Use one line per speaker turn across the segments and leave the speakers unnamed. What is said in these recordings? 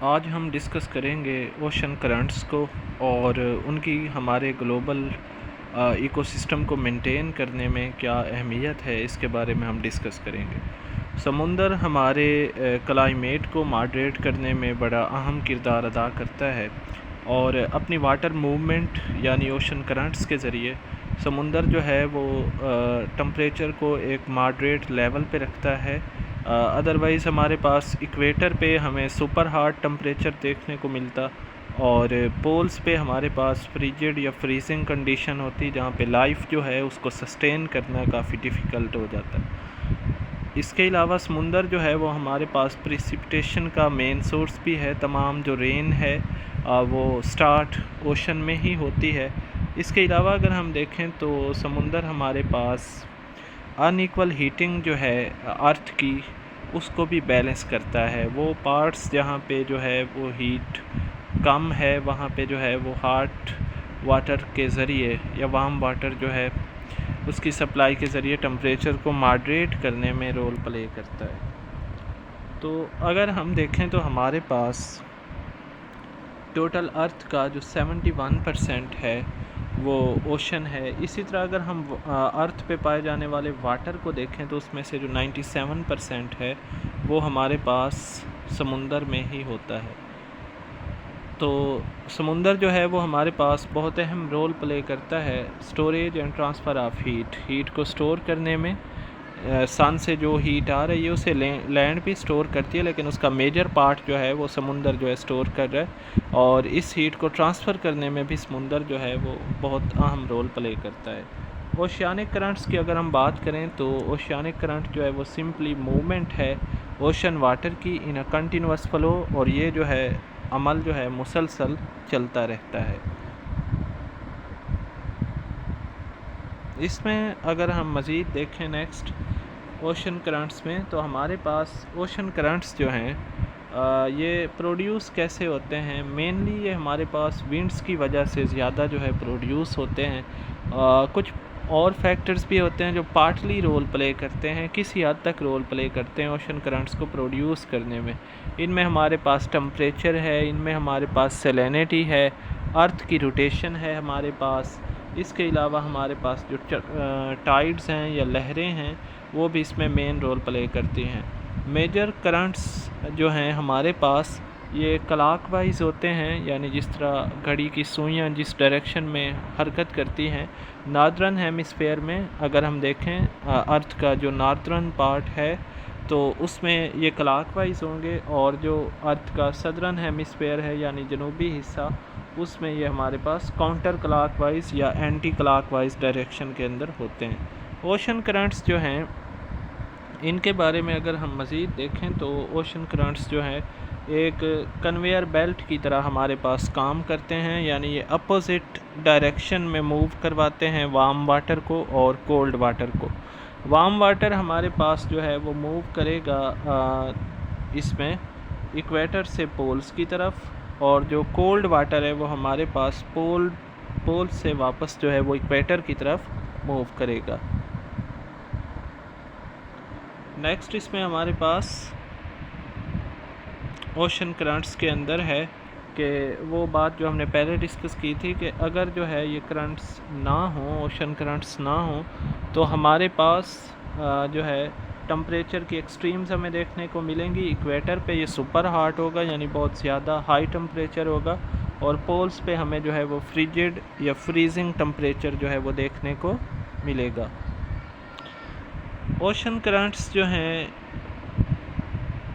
आज हम डिस्कस करेंगे ओशन करंट्स को और उनकी हमारे ग्लोबल इकोसिस्टम को मेंटेन करने में क्या अहमियत है, इसके बारे में हम डिस्कस करेंगे। समुंदर हमारे क्लाइमेट को मॉडरेट करने में बड़ा अहम किरदार अदा करता है और अपनी वाटर मूवमेंट यानी ओशन करंट्स के ज़रिए समुंदर जो है वो टम्परेचर को एक मॉडरेट लेवल पे रखता है। अदरवाइज़ हमारे पास इक्वेटर पे हमें सुपर हाट टम्परेचर देखने को मिलता और पोल्स पे हमारे पास फ्रिजिड या फ्रीजिंग कंडीशन होती, जहाँ पे लाइफ जो है उसको सस्टेन करना काफ़ी डिफ़िकल्ट हो जाता है। इसके अलावा समुंदर जो है वो हमारे पास प्रिसिपिटेशन का मेन सोर्स भी है। तमाम जो रेन है वो स्टार्ट ओशन में ही होती है। इसके अलावा अगर हम देखें तो समुंदर हमारे पास अनइक्वल हीटिंग जो है अर्थ की, उसको भी बैलेंस करता है। वो पार्ट्स जहाँ पे जो है वो हीट कम है, वहाँ पे जो है वो हॉट वाटर के ज़रिए या वार्म वाटर जो है उसकी सप्लाई के ज़रिए टेम्परेचर को मॉडरेट करने में रोल प्ले करता है। तो अगर हम देखें तो हमारे पास टोटल अर्थ का जो 71% है वो ओशन है। इसी तरह अगर हम अर्थ पे पाए जाने वाले वाटर को देखें तो उसमें से जो 97% है वो हमारे पास समुंदर में ही होता है। तो समुंदर जो है वो हमारे पास बहुत अहम रोल प्ले करता है storage and transfer of heat को स्टोर करने में। सन से जो हीट आ रही है उसे लैंड भी स्टोर करती है, लेकिन उसका मेजर पार्ट जो है वो समुंदर जो है स्टोर कर रहा है, और इस हीट को ट्रांसफ़र करने में भी समुंदर जो है वो बहुत अहम रोल प्ले करता है। ओशियानिक करंट्स की अगर हम बात करें तो ओशियानिक करंट जो है वो सिंपली मूवमेंट है ओशन वाटर की इन अ कंटिन्यूस फ्लो, और ये जो है अमल जो है मुसलसल चलता रहता है। इसमें अगर हम मज़ीद देखें नेक्स्ट ओशन करंट्स में, तो हमारे पास ओशन करंट्स जो हैं ये प्रोड्यूस कैसे होते हैं। मेनली ये हमारे पास विंड्स की वजह से ज़्यादा जो है प्रोड्यूस होते हैं। कुछ और फैक्टर्स भी होते हैं जो पार्टली रोल प्ले करते हैं, किसी हद तक रोल प्ले करते हैं ओशन करंट्स को प्रोड्यूस करने में। इनमें हमारे पास टेम्परेचर है, इनमें हमारे पास सैलिनिटी है, अर्थ की रोटेशन है हमारे पास। इसके अलावा हमारे पास जो टाइड्स हैं या लहरें हैं वो भी इसमें मेन रोल प्ले करती हैं। मेजर करंट्स जो हैं हमारे पास ये क्लॉकवाइज होते हैं, यानी जिस तरह घड़ी की सुइयां जिस डायरेक्शन में हरकत करती हैं। नॉर्दर्न हेमिस्फेयर में अगर हम देखें अर्थ का जो नॉर्दर्न पार्ट है तो उसमें ये क्लॉकवाइज होंगे, और जो अर्थ का सदर्न हेमिस्फेयर है यानी जनूबी हिस्सा, उसमें ये हमारे पास काउंटर क्लॉकवाइज या एंटी क्लॉकवाइज डायरेक्शन के अंदर होते हैं। ओशन करंट्स जो हैं इनके बारे में अगर हम मज़ीद देखें तो ओशन करंट्स जो है एक कन्वेयर बेल्ट की तरह हमारे पास काम करते हैं, यानी ये अपोजिट डायरेक्शन में मूव करवाते हैं वार्म वाटर को और कोल्ड वाटर को। वार्म वाटर हमारे पास जो है वो मूव करेगा इसमें इक्वेटर से पोल्स की तरफ, और जो कोल्ड वाटर है वो हमारे पास पोल से वापस जो है वो इक्वेटर की तरफ मूव करेगा। नेक्स्ट इसमें हमारे पास ओशन करंट्स के अंदर है कि वो बात जो हमने पहले डिस्कस की थी कि अगर जो है ये करंट्स ना हो, ओशन करंट्स ना हो, तो हमारे पास जो है टम्परेचर की एक्सट्रीम्स हमें देखने को मिलेंगी। इक्वेटर पे ये सुपर हॉट होगा, यानी बहुत ज़्यादा हाई टम्परेचर होगा, और पोल्स पे हमें जो है वो फ्रिजिड या फ्रीजिंग टम्परेचर जो है वो देखने को मिलेगा। ओशन करंट्स जो हैं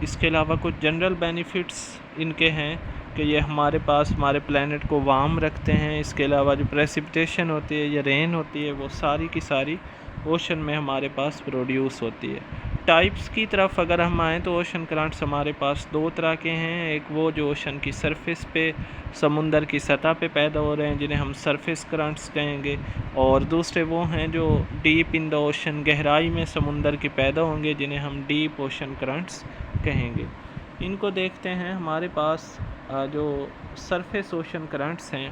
इसके अलावा कुछ जनरल बेनिफिट्स इनके हैं कि ये हमारे पास हमारे प्लेनेट को वार्म रखते हैं। इसके अलावा जो प्रेसिपिटेशन होती है या रेन होती है वो सारी की सारी ओशन में हमारे पास प्रोड्यूस होती है। टाइप्स की तरफ अगर हम आएँ तो ओशन करंट्स हमारे पास दो तरह के हैं। एक वो जो ओशन की सरफेस पे समुंदर की सतह पे पैदा हो रहे हैं जिन्हें हम सरफेस करंट्स कहेंगे, और दूसरे वो हैं जो डीप इन द ओशन गहराई में समुंदर के पैदा होंगे जिन्हें हम डीप ओशन करंट्स कहेंगे। इनको देखते हैं। हमारे पास जो सरफेस ओशन करंट्स हैं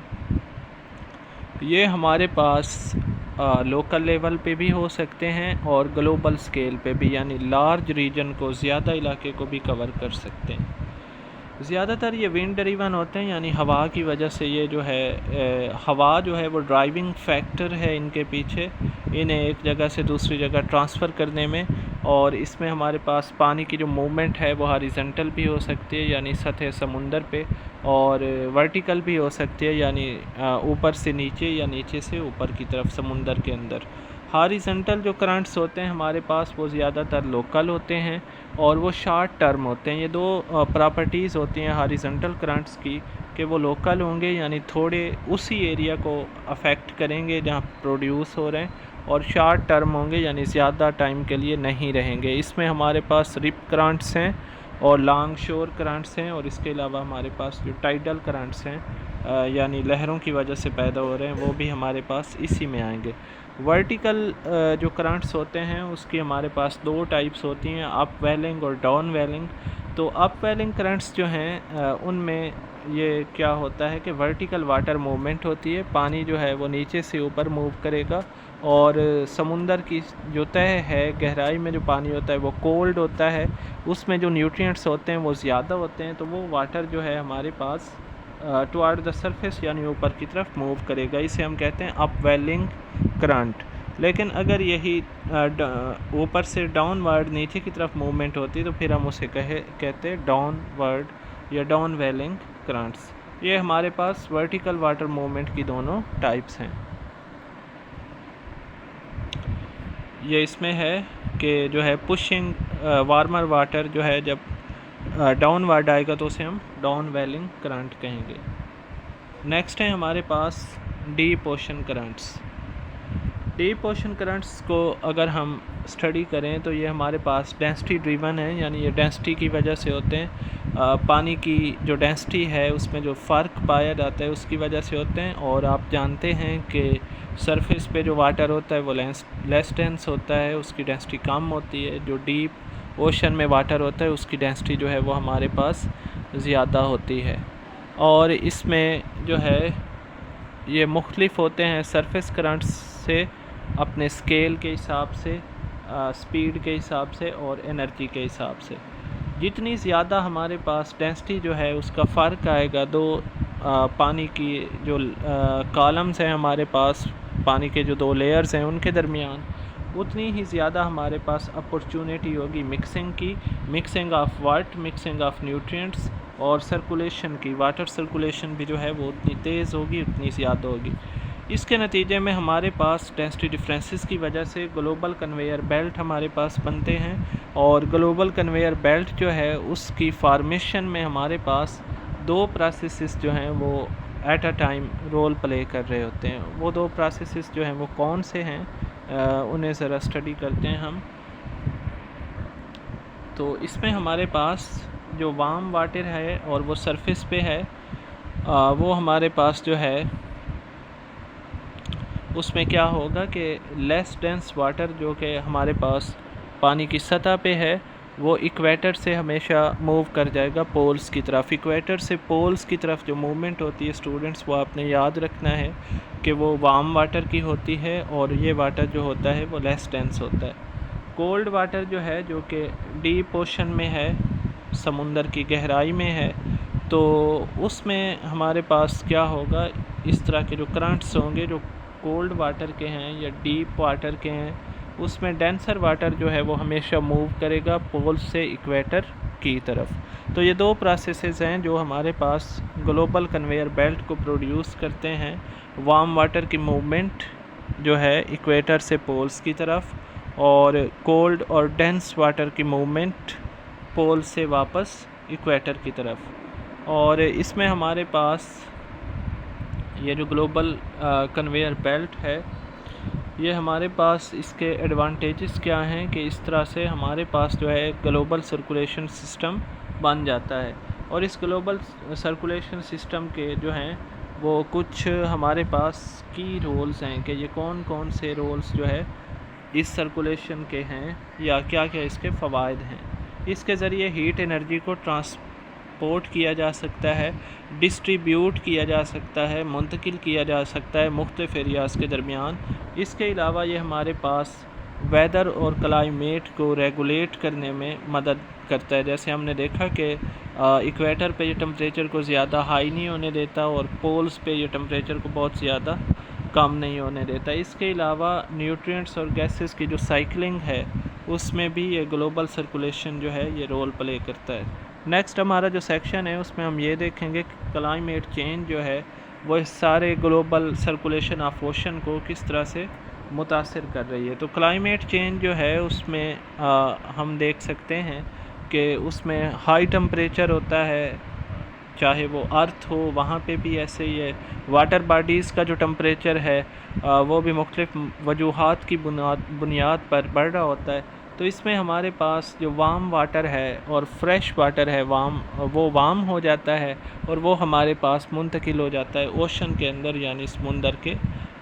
ये हमारे पास लोकल लेवल पे भी हो सकते हैं और ग्लोबल स्केल पे भी, यानी लार्ज रीजन को, ज़्यादा इलाके को भी कवर कर सकते हैं। ज़्यादातर ये विंड ड्रिवन होते हैं, यानी हवा की वजह से ये जो है हवा जो है वो ड्राइविंग फैक्टर है इनके पीछे, इन्हें एक जगह से दूसरी जगह ट्रांसफ़र करने में। और इसमें हमारे पास पानी की जो मूवमेंट है वो हॉरिजॉन्टल भी हो सकती है, यानी सतह समुंदर पे, और वर्टिकल भी हो सकती है, यानी ऊपर से नीचे या नीचे से ऊपर की तरफ समुंदर के अंदर। हॉरिजॉन्टल जो करंट्स होते हैं हमारे पास वो ज़्यादातर लोकल होते हैं और वो शॉर्ट टर्म होते हैं। ये दो प्रॉपर्टीज़ होती हैं हॉरिजॉन्टल करंट्स की, कि वो लोकल होंगे यानी थोड़े उसी एरिया को अफेक्ट करेंगे जहाँ प्रोड्यूस हो रहे हैं, और शॉर्ट टर्म होंगे यानी ज़्यादा टाइम के लिए नहीं रहेंगे। इसमें हमारे पास रिप करंट्स हैं और लॉन्ग शोर करंट्स हैं, और इसके अलावा हमारे पास जो टाइडल करंट्स हैं यानी लहरों की वजह से पैदा हो रहे हैं, वो भी हमारे पास इसी में आएंगे। वर्टिकल जो करंट्स होते हैं उसकी हमारे पास दो टाइप्स होती हैं, अप वेलिंग और डाउन वेलिंग। तो अप वेलिंग करंट्स जो हैं उनमें ये क्या होता है कि वर्टिकल वाटर मूवमेंट होती है, पानी जो है वो नीचे से ऊपर मूव करेगा, और समुंदर की जो तह है, गहराई में जो पानी होता है वो कोल्ड होता है, उसमें जो न्यूट्रिएंट्स होते हैं वो ज़्यादा होते हैं, तो वो वाटर जो है हमारे पास टुवर्ड द सरफेस यानी ऊपर की तरफ मूव करेगा। इसे हम कहते हैं अप वेलिंग करंट। लेकिन अगर यही ऊपर से डाउनवर्ड नीचे की तरफ मूवमेंट होती है तो फिर हम उसे कहते हैं डाउनवर्ड या डाउन वेलिंग करंट्स। ये हमारे पास वर्टिकल वाटर मूवमेंट की दोनों टाइप्स हैं। ये इसमें है कि जो है पुशिंग वार्मर वाटर जो है जब डाउनवर्ड आएगा तो उसे हम डाउन वेलिंग करंट कहेंगे। नेक्स्ट है हमारे पास deep ocean currents. Deep ocean currents को अगर हम स्टडी करें तो ये हमारे पास डेंसिटी ड्रिवन है, यानी ये डेंसिटी की वजह से होते हैं। पानी की जो डेंसिटी है उसमें जो फ़र्क पाया जाता है उसकी वजह से होते हैं। और आप जानते हैं कि सरफेस पे जो वाटर होता है वो लेस डेंस होता है, उसकी डेंसिटी कम होती है। जो डीप ओशन में वाटर होता है उसकी डेंसिटी जो है वो हमारे पास ज़्यादा होती है। और इसमें जो है ये मुख्तलिफ होते हैं सरफेस करंट्स से अपने स्केल के हिसाब से, स्पीड के हिसाब से और एनर्जी के हिसाब से। जितनी ज़्यादा हमारे पास डेंसिटी जो है उसका फ़र्क आएगा, दो पानी की जो कॉलम्स हैं हमारे पास, पानी के जो दो लेयर्स हैं उनके दरमियान, उतनी ही ज़्यादा हमारे पास अपॉर्चुनिटी होगी मिक्सिंग की, mixing of water, mixing of nutrients, और सर्कुलेशन की, वाटर सर्कुलेशन भी जो है वो उतनी तेज़ होगी, उतनी ज़्यादा होगी। इसके नतीजे में हमारे पास डेंसिटी डिफरेंसेस की वजह से ग्लोबल कन्वेयर बेल्ट हमारे पास बनते हैं। और ग्लोबल कन्वेयर बेल्ट जो है उसकी फार्मेशन में हमारे पास दो प्रोसेसेस जो हैं वो at a time role play कर रहे होते हैं। वो दो प्रोसेसेस जो हैं वो कौन से हैं उन्हें ज़रा स्टडी करते हैं हम। तो इसमें हमारे पास जो वार्म वाटर है और वो सरफेस पे है, वो हमारे पास जो है उसमें क्या होगा कि लेस डेंस वाटर जो कि हमारे पास पानी की सतह पे है वो इक्वेटर से हमेशा मूव कर जाएगा पोल्स की तरफ। इक्वेटर से पोल्स की तरफ जो मूवमेंट होती है स्टूडेंट्स, वो आपने याद रखना है कि वो वार्म वाटर की होती है, और ये वाटर जो होता है वो लेस डेंस होता है। कोल्ड वाटर जो है जो कि डीप ओशन में है, समुंदर की गहराई में है, तो उसमें हमारे पास क्या होगा, इस तरह के जो करंट्स होंगे जो कोल्ड वाटर के हैं या डीप वाटर के हैं, उसमें डेंसर वाटर जो है वो हमेशा मूव करेगा पोल से इक्वेटर की तरफ। तो ये दो प्रोसेसेस हैं जो हमारे पास ग्लोबल कन्वेयर बेल्ट को प्रोड्यूस करते हैं। वार्म वाटर की मूवमेंट जो है इक्वेटर से पोल्स की तरफ, और कोल्ड और डेंस वाटर की मूवमेंट पोल से वापस इक्वेटर की तरफ। और इसमें हमारे पास ये जो ग्लोबल कन्वेयर बेल्ट है, ये हमारे पास इसके एडवांटेजेस क्या हैं कि इस तरह से हमारे पास जो है ग्लोबल सर्कुलेशन सिस्टम बन जाता है। और इस ग्लोबल सर्कुलेशन सिस्टम के जो हैं वो कुछ हमारे पास की रोल्स हैं कि ये कौन कौन से रोल्स जो है इस सर्कुलेशन के हैं या क्या क्या इसके फ़वाइद हैं। इसके ज़रिए हीट एनर्जी को ट्रांसपोर्ट किया जा सकता है, डिस्ट्रीब्यूट किया जा सकता है, मुंतकिल किया जा सकता है मुख्तलिफ एरियाज़ के दरमियान। इसके अलावा ये हमारे पास वेदर और क्लाइमेट को रेगुलेट करने में मदद करता है। जैसे हमने देखा कि इक्वेटर पे ये टेम्परेचर को ज़्यादा हाई नहीं होने देता और पोल्स पे ये टेम्परेचर को बहुत ज़्यादा कम नहीं होने देता। इसके अलावा न्यूट्रिएंट्स और गैसेस की जो साइकिलिंग है उसमें भी ये ग्लोबल सर्कुलेशन जो है ये रोल प्ले करता है। नेक्स्ट हमारा जो सेक्शन है उसमें हम ये देखेंगे कि क्लाइमेट चेंज जो है वो इस सारे ग्लोबल सर्कुलेशन ऑफ ओशन को किस तरह से मुतासिर कर रही है। तो क्लाइमेट चेंज जो है उसमें हम देख सकते हैं कि उसमें हाई टेम्परेचर होता है, चाहे वो अर्थ हो वहाँ पे भी ऐसे ही है। वाटर बॉडीज़ का जो टेम्परेचर है वो भी मुख्तलिफ़ वजूहात की बुनियाद पर बढ़ रहा होता है। तो इसमें हमारे पास जो वार्म वाटर है और फ्रेश वाटर है वो वार्म हो जाता है और वो हमारे पास मुंतकिल हो जाता है ओशन के अंदर यानी समुंदर के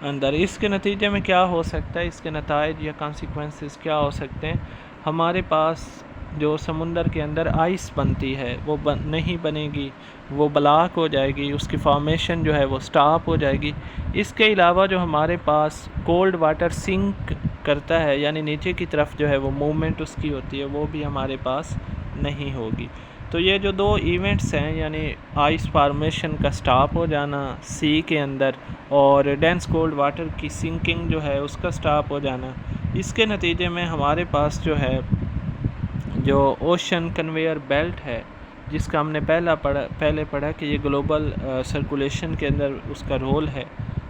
अंदर। इसके नतीजे में क्या हो सकता है, इसके नताइज या कॉन्सिक्वेंसेस क्या हो सकते हैं। हमारे पास जो समुंदर के अंदर आइस बनती है वो नहीं बनेगी, वो ब्लॉक हो जाएगी, उसकी फॉर्मेशन जो है वो स्टॉप हो जाएगी। इसके अलावा जो हमारे पास कोल्ड वाटर सिंक करता है यानी नीचे की तरफ जो है वो मूवमेंट उसकी होती है वो भी हमारे पास नहीं होगी। तो ये जो दो इवेंट्स हैं यानी आइस फॉर्मेशन का स्टॉप हो जाना सी के अंदर और डेंस कोल्ड वाटर की सिंकिंग जो है उसका स्टॉप हो जाना, इसके नतीजे में हमारे पास जो है जो ओशन कन्वेयर बेल्ट है जिसका हमने पहले पढ़ा कि ये ग्लोबल सर्कुलेशन के अंदर उसका रोल है,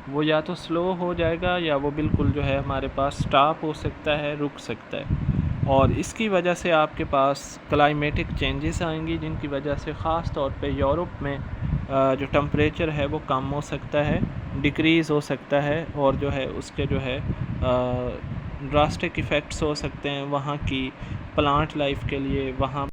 वो या तो स्लो हो जाएगा या वो बिल्कुल जो है हमारे पास स्टॉप हो सकता है, रुक सकता है। और इसकी वजह से आपके पास क्लाइमेटिक चेंजेस आएंगी जिनकी वजह से ख़ास तौर पे यूरोप में जो टेम्परेचर है वो कम हो सकता है, डिक्रीज़ हो सकता है और जो है उसके जो है ड्रास्टिक इफ़ेक्ट्स हो सकते हैं वहाँ की प्लांट लाइफ के लिए। वहाँ